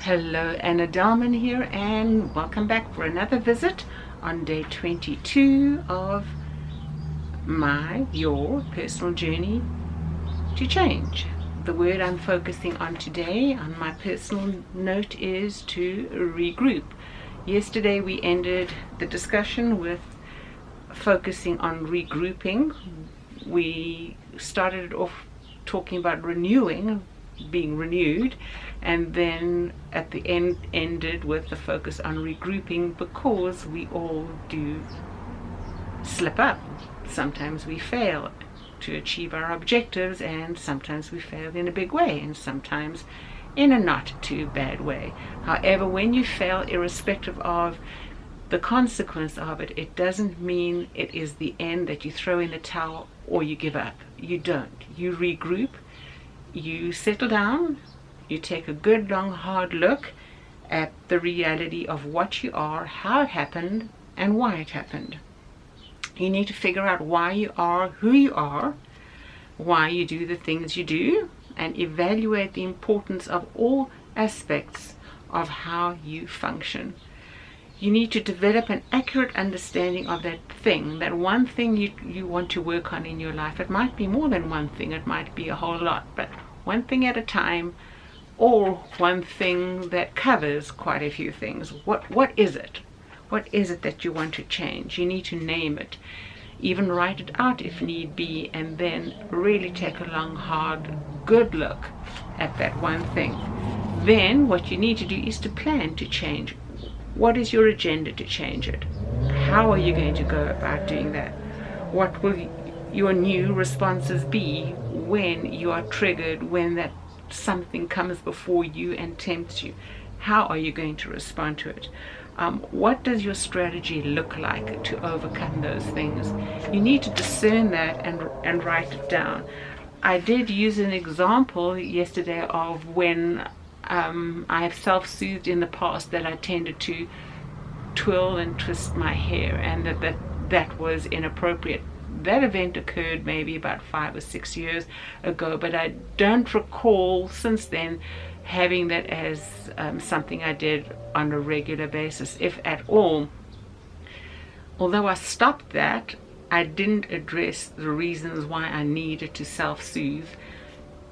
Hello, Anna Dalman here, and welcome back for another visit on day 22 of your personal journey to change. The word I'm focusing on today on my personal note is to regroup. Yesterday we ended the discussion with focusing on regrouping. We started it off talking about renewing, being renewed, and then at the end ended with the focus on regrouping, because we all do slip up. Sometimes we fail to achieve our objectives, and sometimes we fail in a big way, and sometimes in a not too bad way. However, when you fail, irrespective of the consequence of it, it doesn't mean it is the end, that you throw in the towel or you give up. You don't. You regroup, you settle down, you take a good long hard look at the reality of what you are, how it happened, and why it happened. You need to figure out why you are who you are, why you do the things you do, and evaluate the importance of all aspects of how you function. You need to develop an accurate understanding of that thing, that one thing you want to work on in your life. It might be more than one thing, it might be a whole lot, but one thing at a time, or one thing that covers quite a few things. What is it? What is it that you want to change? You need to name it, even write it out if need be, and then really take a long, hard, good look at that one thing. Then what you need to do is to plan to change. What is your agenda to change it? How are you going to go about doing that? What will your new responses be when you are triggered, when that something comes before you and tempts you? How are you going to respond to it? What does your strategy look like to overcome those things? You need to discern that and write it down. I did use an example yesterday of when I have self-soothed in the past that I tended to twirl and twist my hair, and that was inappropriate. That event occurred maybe about 5 or 6 years ago, but I don't recall since then having that as something I did on a regular basis, if at all. Although I stopped that, I didn't address the reasons why I needed to self-soothe.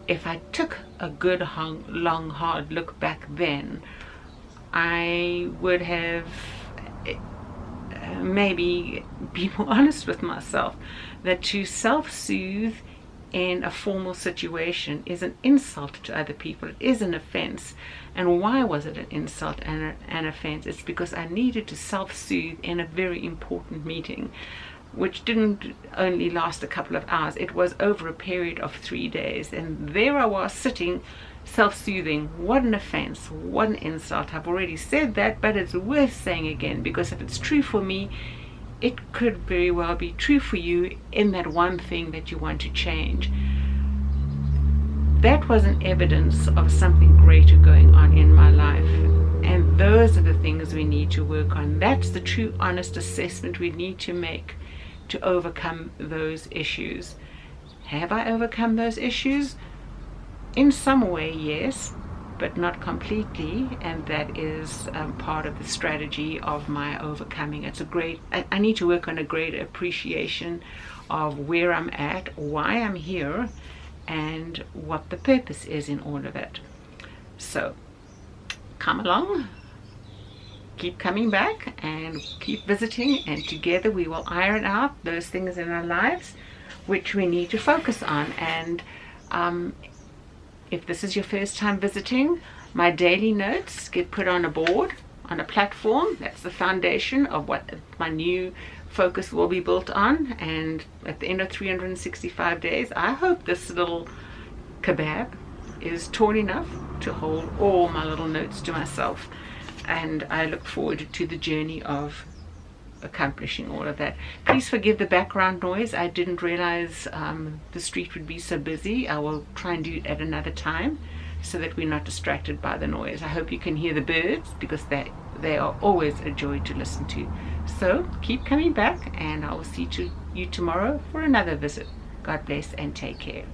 If I took a good long hard look back then, I would have maybe be more honest with myself that to self-soothe in a formal situation is an insult to other people. It is an offense. And why was it an insult and an offense? It's because I needed to self-soothe in a very important meeting, which didn't only last a couple of hours. It was over a period of 3 days, and there I was sitting self-soothing. What an offense, what an insult. I've already said that, but it's worth saying again, because if it's true for me, it could very well be true for you in that one thing that you want to change. That was an evidence of something greater going on in my life, and those are the things we need to work on. That's the true honest assessment we need to make to overcome those issues. Have I overcome those issues? In some way, yes, but not completely, and that is part of the strategy of my overcoming. I need to work on a greater appreciation of where I'm at, why I'm here, and what the purpose is in all of it. So come along, keep coming back, and keep visiting, and together we will iron out those things in our lives which we need to focus on. And if this is your first time visiting, my daily notes get put on a board, on a platform. That's the foundation of what my new focus will be built on. And at the end of 365 days, I hope this little kebab is tall enough to hold all my little notes to myself. And I look forward to the journey of accomplishing all of that. Please forgive the background noise. I didn't realize the street would be so busy. I will try and do it at another time so that we're not distracted by the noise. I hope you can hear the birds, because they are always a joy to listen to. So keep coming back, and I will see you tomorrow for another visit. God bless and take care.